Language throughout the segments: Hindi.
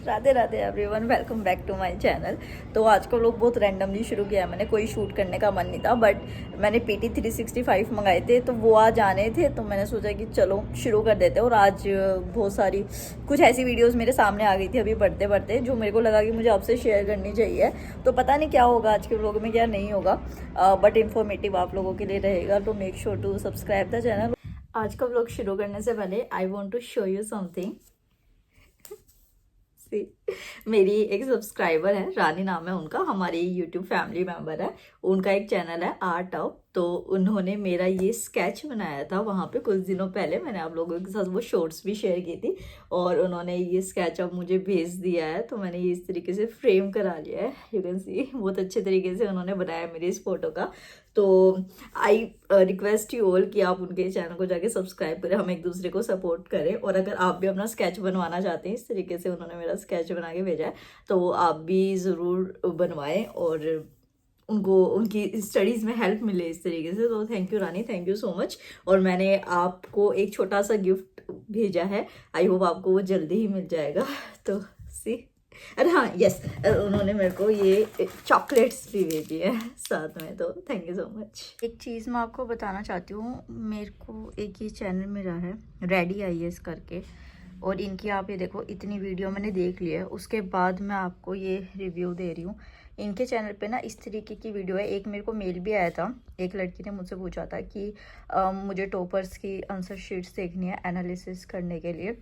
Radhe Radhe everyone, welcome back to my channel. तो आज का लोग बहुत रैंडमली शुरू किया है। मैंने कोई शूट करने का मन नहीं था, बट मैंने PT 365 मंगाए थे, तो वो आज आने थे, तो मैंने सोचा कि चलो शुरू कर देते हैं। और आज बहुत सारी कुछ ऐसी वीडियोस मेरे सामने आ गई थी अभी पढ़ते पढ़ते, जो मेरे को लगा कि मुझे आपसे शेयर करनी चाहिए। तो पता नहीं क्या होगा आज के व्लॉग में, क्या नहीं होगा, बट इन्फॉर्मेटिव आप लोगों के लिए रहेगा। तो make sure to subscribe the channel. आज का व्लॉग शुरू करने से पहले I want to show you something. मेरी एक सब्सक्राइबर है, रानी नाम है उनका, हमारी यूट्यूब फैमिली मेंबर है। उनका एक चैनल है आर्ट ऑफ, तो उन्होंने मेरा ये स्केच बनाया था वहाँ पे कुछ दिनों पहले। मैंने आप लोगों के साथ वो शॉर्ट्स भी शेयर की थी, और उन्होंने ये स्केच अब मुझे भेज दिया है। तो मैंने ये इस तरीके से फ्रेम करा लिया है, यू कैन सी। बहुत अच्छे तरीके से उन्होंने बनाया मेरी इस फोटो का। तो आई रिक्वेस्ट यू ऑल कि आप उनके चैनल को जाके सब्सक्राइब करें, हम एक दूसरे को सपोर्ट करें। और अगर आप भी अपना स्केच बनवाना चाहते हैं, इस तरीके से उन्होंने मेरा स्केच बना के भेजा है, तो आप भी ज़रूर बनवाएं और उनको उनकी स्टडीज़ में हेल्प मिले इस तरीके से। तो thank you Rani, thank you so much. और मैंने आपको एक छोटा सा गिफ्ट भेजा है, आई होप आपको वो जल्दी ही मिल जाएगा। तो सी, अरे हाँ यस, उन्होंने मेरे को ये चॉकलेट्स भी भेजी है साथ में, तो थैंक यू सो मच। एक चीज़ मैं आपको बताना चाहती हूँ, मेरे को एक ये चैनल मिला है रेडी IAS करके, और इनकी आप ये देखो इतनी वीडियो मैंने देख ली है, उसके बाद मैं आपको ये रिव्यू दे रही हूँ। इनके चैनल पे ना इस तरीके की वीडियो है। एक मेरे को मेल भी आया था, एक लड़की ने मुझसे पूछा था कि मुझे टॉपर्स की आंसर शीट्स देखनी है एनालिसिस करने के लिए।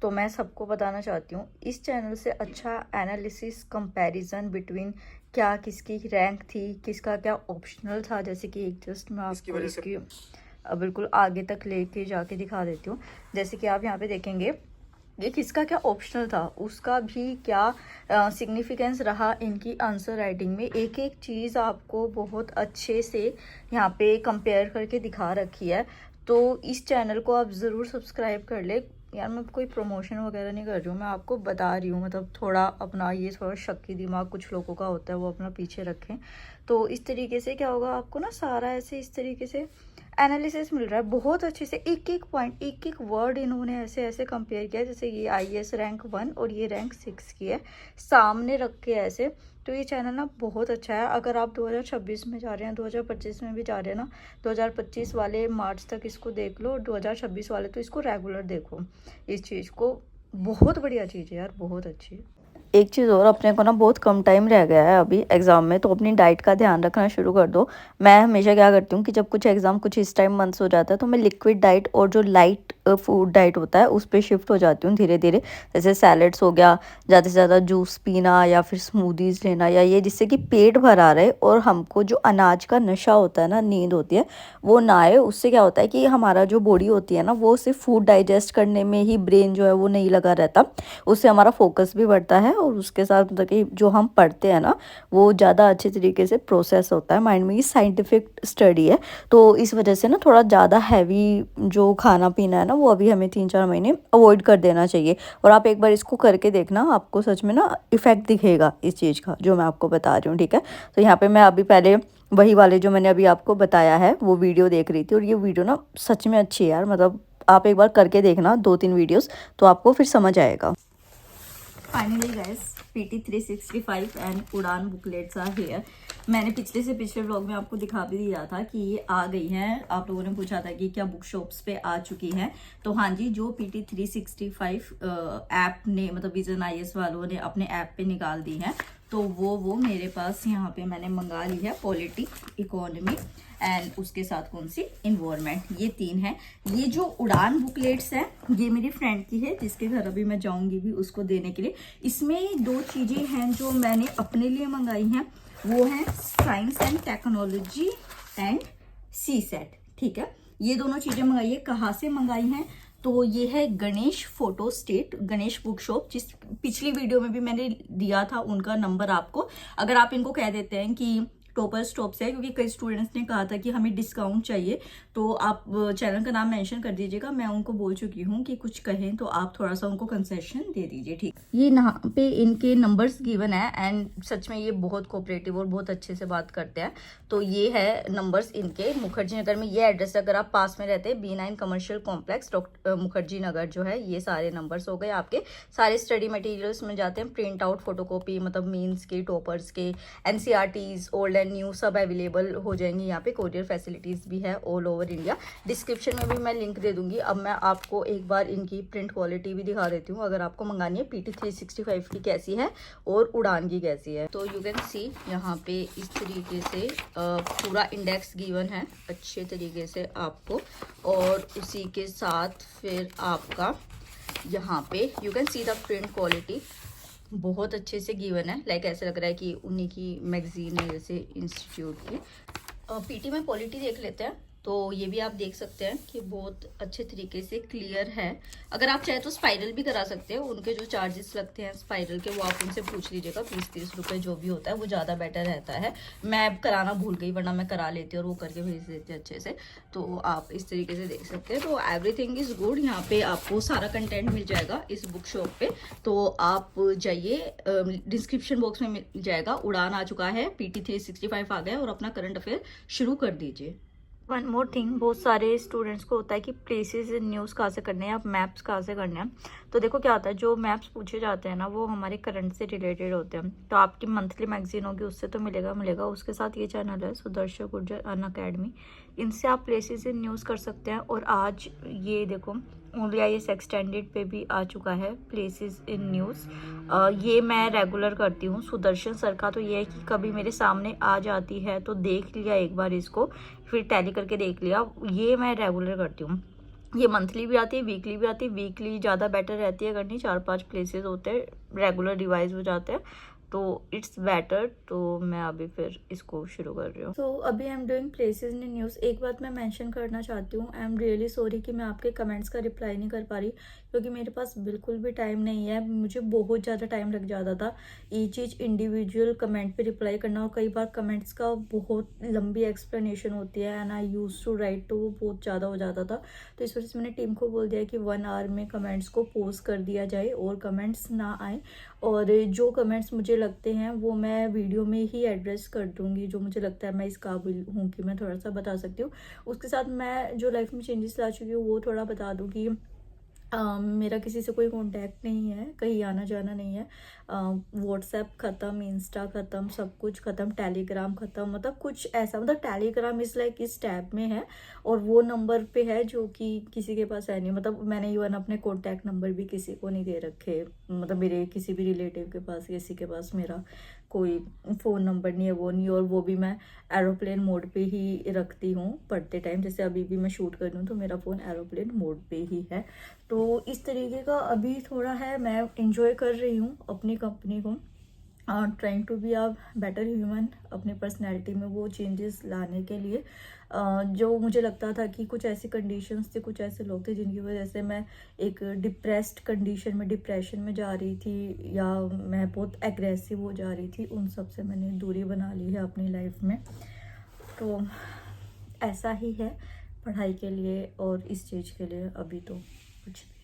तो मैं सबको बताना चाहती हूँ, इस चैनल से अच्छा एनालिसिस कंपैरिजन बिटवीन क्या किसकी रैंक थी, किसका क्या ऑप्शनल था। जैसे कि एक जस्ट मैं आपको इसकी बिल्कुल आगे तक लेके जाके दिखा देती हूँ। जैसे कि आप यहाँ पे देखेंगे ये किसका क्या ऑप्शनल था, उसका भी क्या सिग्निफिकेंस रहा इनकी आंसर राइटिंग में। एक एक चीज़ आपको बहुत अच्छे से यहाँ पे कंपेयर करके दिखा रखी है। तो इस चैनल को आप ज़रूर सब्सक्राइब कर ले। यार मैं कोई प्रमोशन वगैरह नहीं कर रही हूँ, मैं आपको बता रही हूँ, मतलब थोड़ा अपना ये थोड़ा शक्की दिमाग कुछ लोगों का होता है, वो अपना पीछे रखें। तो इस तरीके से क्या होगा, आपको ना सारा ऐसे इस तरीके से एनालिसिस मिल रहा है बहुत अच्छे से। एक एक पॉइंट, एक एक वर्ड इन्होंने ऐसे ऐसे कंपेयर किया। जैसे ये IAS रैंक 1 और ये रैंक 6 की है, सामने रख के ऐसे। तो ये चैनल ना बहुत अच्छा है। अगर आप 2026 में जा रहे हैं, 2025 में भी जा रहे हैं ना, 2025 वाले मार्च तक इसको देख लो, 2026 वाले तो इसको रेगुलर देखो। इस चीज़ को बहुत बढ़िया चीज़ है यार, बहुत अच्छी। एक चीज़ और, अपने को ना बहुत कम टाइम रह गया है अभी एग्ज़ाम में, तो अपनी डाइट का ध्यान रखना शुरू कर दो। मैं हमेशा क्या करती हूँ कि जब कुछ एग्ज़ाम कुछ इस टाइम मंथ्स हो जाता है, तो मैं लिक्विड डाइट और जो लाइट फूड डाइट होता है उस पर शिफ्ट हो जाती हूँ धीरे धीरे। जैसे सैलड्स हो गया, ज़्यादा से ज़्यादा जूस पीना, या फिर स्मूदीज़ लेना, या ये जिससे कि पेट भरा रहे और हमको जो अनाज का नशा होता है ना, नींद होती है, वो ना आए। उससे क्या होता है कि हमारा जो बॉडी होती है ना, वो सिर्फ फूड डाइजेस्ट करने में ही ब्रेन जो है वो नहीं लगा रहता, उससे हमारा फोकस भी बढ़ता है, और उसके साथ मतलब कि जो हम पढ़ते हैं ना, वो ज़्यादा अच्छे तरीके से प्रोसेस होता है माइंड में। ये साइंटिफिक स्टडी है। तो इस वजह से ना थोड़ा ज़्यादा हैवी जो खाना पीना है ना, वो अभी हमें 3-4 महीने अवॉइड कर देना चाहिए। और आप एक बार इसको करके देखना, आपको सच में ना इफ़ेक्ट दिखेगा इस चीज़ का, जो मैं आपको बता रही हूँ, ठीक है। तो यहाँ पर मैं अभी पहले वही वाले जो मैंने अभी आपको बताया है वो वीडियो देख रही थी, और ये वीडियो ना सच में अच्छी है यार। मतलब आप एक बार करके देखना 2-3 वीडियोस, तो आपको फिर समझ आएगा। फाइनली गाइस, PT 365 एंड उड़ान बुकलेट्स आर हियर। मैंने पिछले से पिछले व्लॉग में आपको दिखा भी दिया था कि ये आ गई हैं। आप लोगों ने पूछा था कि क्या बुक शॉप्स पे आ चुकी हैं, तो हाँ जी, जो PT 365 ऐप ने, मतलब विजन IAS वालों ने अपने ऐप पे निकाल दी हैं, तो वो मेरे पास यहाँ पे मैंने मंगा ली है। पॉलिटी, इकोनॉमी एंड उसके साथ कौन सी, इन्वायरमेंट, ये 3 है। ये जो उड़ान बुकलेट्स है, ये मेरी फ्रेंड की है, जिसके घर अभी मैं जाऊंगी भी उसको देने के लिए। इसमें 2 चीज़ें हैं जो मैंने अपने लिए मंगाई हैं, वो है science and technology and CSET, ठीक है। ये दोनों चीज़ें मंगाई है। कहाँ से मंगाई हैं, तो ये है Ganesh photo state, Ganesh book shop, जिस पिछली वीडियो में भी मैंने दिया था उनका नंबर आपको। अगर आप इनको कह देते हैं कि टॉपर्स टॉप से है, क्योंकि कई स्टूडेंट्स ने कहा था कि हमें डिस्काउंट चाहिए, तो आप चैनल का नाम मेंशन कर दीजिएगा। मैं उनको बोल चुकी हूँ कि कुछ कहें तो आप थोड़ा सा उनको कंसेशन दे दीजिए, ठीक। ये यहाँ पे इनके नंबर्स गिवन है एंड सच में ये बहुत कोऑपरेटिव और बहुत अच्छे से बात करते हैं। तो ये है नंबर्स इनके। मुखर्जी नगर में ये एड्रेस, अगर आप पास में रहते हैं B9 commercial complex doctor Mukherjee Nagar जो है, ये सारे नंबर्स हो गए आपके। सारे स्टडी मटेरियल्स में जाते हैं, प्रिंट आउट फोटोकॉपी, मतलब मीन्स के, टॉपर्स के, NCRTs ओल्ड एंड न्यू सब अवेलेबल हो जाएंगे यहाँ पे। कोरियर फैसिलिटीज़ भी है ऑल ओवर इंडिया। डिस्क्रिप्शन में भी मैं लिंक दे दूंगी। अब मैं आपको एक बार इनकी प्रिंट क्वालिटी भी दिखा देती हूँ, अगर आपको मंगानी है। PT 365 की कैसी है और उड़ान की कैसी है। तो यू कैन सी यहाँ पे इस तरीके से पूरा इंडेक्स गिवन है अच्छे तरीके से आपको, और उसी के साथ फिर आपका यहाँ पे you can see the print quality बहुत अच्छे से गिवन है। लाइक ऐसा लग रहा है कि उन्हीं की मैगजीन है, जैसे इंस्टीट्यूट की। PT में क्वालिटी देख लेते हैं, तो ये भी आप देख सकते हैं कि बहुत अच्छे तरीके से क्लियर है। अगर आप चाहे तो स्पाइरल भी करा सकते हैं, उनके जो चार्जेस लगते हैं स्पाइरल के वो आप उनसे पूछ लीजिएगा, 20-30 रुपये जो भी होता है, वो ज़्यादा बेटर रहता है। मैं कराना भूल गई, वरना मैं करा लेती और वो करके भेज देती अच्छे से। तो आप इस तरीके से देख सकते हैं। तो एवरीथिंग इज़ गुड। यहाँ पे आपको सारा कंटेंट मिल जाएगा इस बुक शॉप पे, तो आप जाइए, डिस्क्रिप्शन बॉक्स में मिल जाएगा। उड़ान आ चुका है, PT 365 आ गया, और अपना करंट अफेयर शुरू कर दीजिए। वन मोर थिंग, बहुत सारे स्टूडेंट्स को होता है कि प्लेसेस इन न्यूज़ कहाँ से करने हैं, आप मैप्स कहाँ से करने हैं। तो देखो क्या होता है, जो मैप्स पूछे जाते हैं ना, वो हमारे करंट से रिलेटेड होते हैं। तो आपकी मंथली मैगजीन होगी, उससे तो मिलेगा। उसके साथ ये चैनल है सुदर्शन गुर्जर अनअकैडमी, इनसे आप प्लेसेस इन न्यूज़ कर सकते हैं। और आज ये देखो ओनली IAS एक्सटेंडेड पे भी आ चुका है प्लेसेस इन न्यूज़। ये मैं रेगुलर करती हूँ सुदर्शन सर का। तो ये है कि कभी मेरे सामने आ जाती है तो देख लिया एक बार इसको, फिर टैली करके देख लिया। ये मैं रेगुलर करती हूँ। ये मंथली भी आती है, वीकली भी आती है। वीकली ज़्यादा बेटर रहती है करनी, 4-5 प्लेसेस होते हैं, रेगुलर रिवाइज हो जाते हैं, तो इट्स बेटर। तो मैं अभी फिर इसको शुरू कर रही हूँ। तो अभी I am doing places in news. एक बात मैं मेंशन करना चाहती हूँ, आई एम रियली सॉरी कि मैं आपके कमेंट्स का रिप्लाई नहीं कर पा रही, क्योंकि मेरे पास बिल्कुल भी टाइम नहीं है। मुझे बहुत ज़्यादा टाइम लग जाता था ये चीज़ इंडिविजुअल कमेंट पे रिप्लाई करना, और कई बार कमेंट्स का बहुत लंबी एक्सप्लेनेशन होती है and I use to write, तो वो बहुत ज़्यादा हो जाता था। तो इस वजह से मैंने टीम को बोल दिया कि 1 आवर में कमेंट्स को पोस्ट कर दिया जाए और कमेंट्स ना आए। और जो कमेंट्स मुझे लगते हैं वो मैं वीडियो में ही एड्रेस कर दूंगी, जो मुझे लगता है मैं इस काबिल हूँ कि मैं थोड़ा सा बता सकती हूँ। उसके साथ मैं जो लाइफ में चेंजेस ला चुकी हूँ वो थोड़ा बता दूँ कि मेरा किसी से कोई कांटेक्ट नहीं है, कहीं आना जाना नहीं है। व्हाट्सएप ख़त्म, इंस्टा ख़त्म, सब कुछ ख़त्म, टेलीग्राम ख़त्म, मतलब कुछ ऐसा, मतलब टेलीग्राम इस लाइक इस टैब में है और वो नंबर पे है जो कि किसी के पास है नहीं। मतलब मैंने इवन अपने कॉन्टैक्ट नंबर भी किसी को नहीं दे रखे, मतलब मेरे किसी भी रिलेटिव के पास, किसी के पास मेरा कोई फ़ोन नंबर नहीं है, वो नहीं। और वो भी मैं एरोप्लेन मोड पे ही रखती हूँ पढ़ते टाइम। जैसे अभी भी मैं शूट कर रही हूँ तो मेरा फ़ोन एरोप्लेन मोड पे ही है। तो इस तरीके का अभी थोड़ा है, मैं इंजॉय कर रही हूँ अपनी कंपनी को, trying to be a better human, अपनी पर्सनैलिटी में वो चेंजेस लाने के लिए। जो मुझे लगता था कि कुछ ऐसी कंडीशंस थे, कुछ ऐसे लोग थे जिनकी वजह से मैं एक डिप्रेस्ड कंडीशन में, डिप्रेशन में जा रही थी, या मैं बहुत एग्रेसिव हो जा रही थी, उन सब से मैंने दूरी बना ली है अपनी लाइफ में। तो ऐसा ही है पढ़ाई के लिए और इस चीज़ के लिए अभी तो कुछ भी।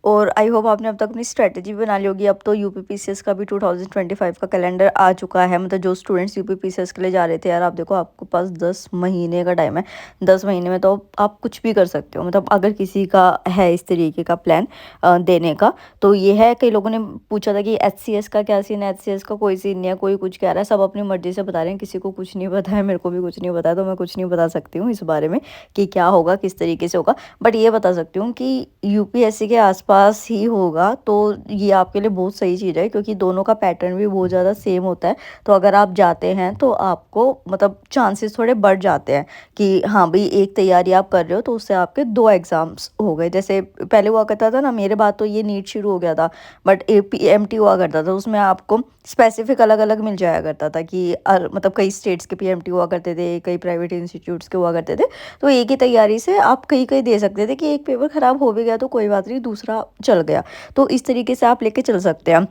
और आई होप आपने अब तक अपनी स्ट्रेटजी बना ली होगी। अब तो UPPCS का भी 2025 का कैलेंडर आ चुका है। मतलब जो स्टूडेंट्स UPPCS के लिए जा रहे थे, यार आप देखो आपके पास 10 महीने का टाइम है। 10 महीने में तो आप कुछ भी कर सकते हो। मतलब अगर किसी का है इस तरीके का प्लान देने का, तो ये है। कई लोगों ने पूछा था कि HCS का क्या सीन है, HCS का कोई सीन नहीं है, कोई कुछ कह रहा है, सब अपनी मर्जी से बता रहे हैं, किसी को कुछ नहीं पता है, मेरे को भी कुछ नहीं पता है, तो मैं कुछ नहीं बता सकती हूँ इस बारे में कि क्या होगा, किस तरीके से होगा। बट ये बता सकती हूँ कि UPSC के आसपास ही होगा, तो ये आपके लिए बहुत सही चीज़ है, क्योंकि दोनों का पैटर्न भी बहुत ज़्यादा सेम होता है। तो अगर आप जाते हैं तो आपको मतलब चांसेस थोड़े बढ़ जाते हैं कि हाँ भाई एक तैयारी आप कर रहे हो तो उससे आपके 2 एग्ज़ाम्स हो गए। जैसे पहले हुआ करता था ना, मेरे बाद तो ये नीट शुरू हो गया था, बट PMT हुआ करता था, उसमें आपको स्पेसिफिक अलग अलग मिल जाया करता था कि मतलब कई स्टेट्स के PMT हुआ करते थे, कई प्राइवेट इंस्टीट्यूट्स के हुआ करते थे। तो एक ही तैयारी से आप कहीं कहीं दे सकते थे कि एक पेपर ख़राब हो भी गया तो कोई बात नहीं, दूसरा चल गया। तो इस तरीके से आप लेके चल सकते हैं।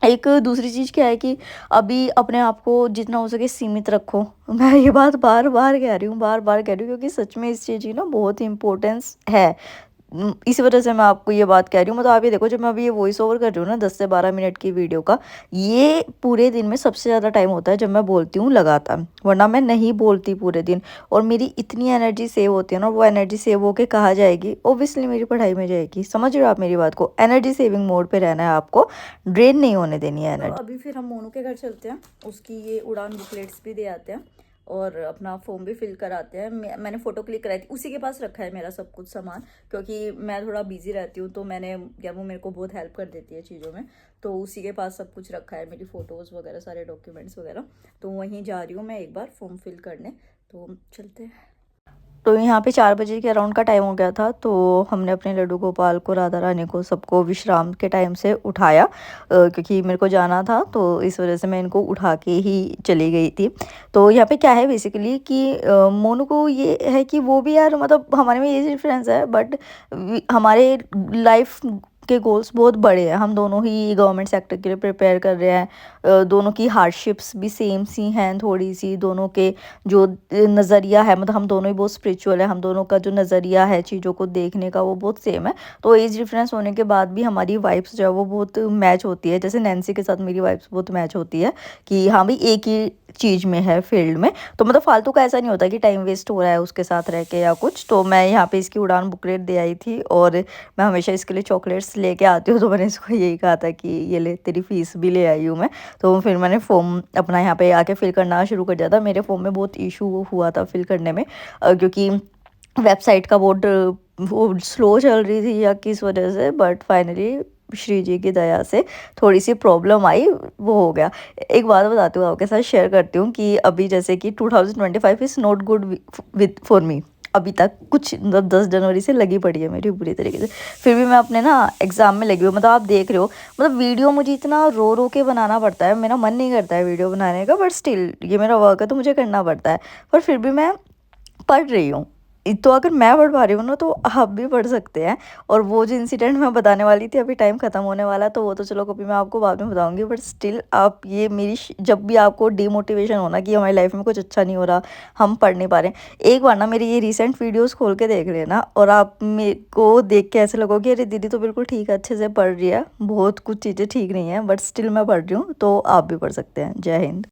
एक दूसरी चीज़ क्या है कि अभी अपने आप को जितना हो सके सीमित रखो। मैं ये बात बार-बार कह रही हूँ, बार-बार कह रही हूँ, क्योंकि सच में इस चीज़ की ना बहुत ही इम्पोर्टेंस है। इसी वजह से मैं आपको ये बात कह रही हूँ। मतलब आप ये देखो, जब मैं अभी ये वॉइस ओवर कर रही हूँ ना 10 से 12 मिनट की वीडियो का, ये पूरे दिन में सबसे ज़्यादा टाइम होता है जब मैं बोलती हूँ लगातार, वरना मैं नहीं बोलती पूरे दिन। और मेरी इतनी एनर्जी सेव होती है ना, वो एनर्जी सेव होके कहाँ जाएगी? ऑब्वियसली मेरी पढ़ाई में जाएगी। समझ रहे हो आप मेरी बात को? एनर्जी सेविंग मोड पे रहना है आपको, ड्रेन नहीं होने देनी है एनर्जी। अभी फिर हम मोनू के घर चलते हैं, उसकी ये उड़ान बुकलेट्स भी दे आते हैं और अपना फॉर्म भी फिल कराते हैं। मैंने फ़ोटो क्लिक कराई थी, उसी के पास रखा है मेरा सब कुछ सामान, क्योंकि मैं थोड़ा बिजी रहती हूँ, तो मैंने या वो मेरे को बहुत हेल्प कर देती है चीज़ों में, तो उसी के पास सब कुछ रखा है, मेरी फ़ोटोज़ वगैरह सारे डॉक्यूमेंट्स वगैरह। तो वहीं जा रही हूँ मैं एक बार फॉर्म फिल करने, तो चलते हैं। तो यहाँ पे 4 बजे के अराउंड का टाइम हो गया था, तो हमने अपने लड्डू गोपाल को, राधा रानी को, सबको विश्राम के टाइम से उठाया, क्योंकि मेरे को जाना था, तो इस वजह से मैं इनको उठा के ही चली गई थी। तो यहाँ पे क्या है बेसिकली कि मोनू को ये है कि वो भी यार, मतलब हमारे में एज डिफरेंस है, बट हमारे लाइफ के गोल्स बहुत बड़े हैं। हम दोनों ही गवर्नमेंट सेक्टर के लिए प्रिपेयर कर रहे हैं। दोनों की हार्डशिप्स भी सेम सी हैं थोड़ी सी, दोनों के जो नज़रिया है, मतलब हम दोनों ही बहुत स्पिरिचुअल है, हम दोनों का जो नज़रिया है चीज़ों को देखने का वो बहुत सेम है। तो एज डिफरेंस होने के बाद भी हमारी वाइब्स जो है वो बहुत मैच होती है। जैसे नैन्सी के साथ मेरी वाइब्स बहुत मैच होती है कि हाँ भाई एक ही चीज़ में है, फील्ड में। तो मतलब फालतू का ऐसा नहीं होता कि टाइम वेस्ट हो रहा है उसके साथ रह के या कुछ। तो मैं यहाँ पे इसकी उड़ान बुकलेट दे आई थी, और मैं हमेशा इसके लिए चॉकलेट्स लेके आती हूँ, तो मैंने इसको यही कहा था कि ये ले, तेरी फीस भी ले आई हूँ मैं। तो फिर मैंने फॉर्म अपना यहाँ पे आके फिल करना शुरू कर दिया था। मेरे फॉर्म में बहुत इशू हुआ था फिल करने में, क्योंकि वेबसाइट का बहुत वो स्लो चल रही थी या किस वजह से, बट फाइनली श्री जी की दया से थोड़ी सी प्रॉब्लम आई, वो हो गया। एक बात बताती हूँ आपके साथ, शेयर करती हूँ कि अभी जैसे कि 2025 is not good with for me. अभी तक कुछ मतलब 10 जनवरी से लगी पड़ी है मेरी बुरी तरीके से, फिर भी मैं अपने ना एग्ज़ाम में लगी हूँ। मतलब आप देख रहे हो, मतलब वीडियो मुझे इतना रो रो के बनाना पड़ता है, मेरा मन नहीं करता है वीडियो बनाने का, बट स्टिल ये मेरा वर्क है तो मुझे करना पड़ता है। पर फिर भी मैं पढ़ रही हूँ। तो अगर मैं पढ़ पा रही हूँ ना, तो आप भी पढ़ सकते हैं। और वो जो इंसिडेंट मैं बताने वाली थी, अभी टाइम ख़त्म होने वाला है, तो वो तो चलो कभी मैं आपको बाद में बताऊँगी, बट स्टिल आप ये मेरी जब भी आपको डिमोटिवेशन होना कि हमारी लाइफ में कुछ अच्छा नहीं हो रहा, हम पढ़ नहीं पा रहे हैं, एक बार ना मेरी ये रिसेंट वीडियोस खोल के देख लेना, और आप मेरे को देख के ऐसे लगोगे अरे दीदी तो बिल्कुल ठीक है, अच्छे से पढ़ रही है, बहुत कुछ चीज़ें ठीक नहीं है, बट स्टिल मैं पढ़ रही हूँ, तो आप भी पढ़ सकते हैं। जय हिंद।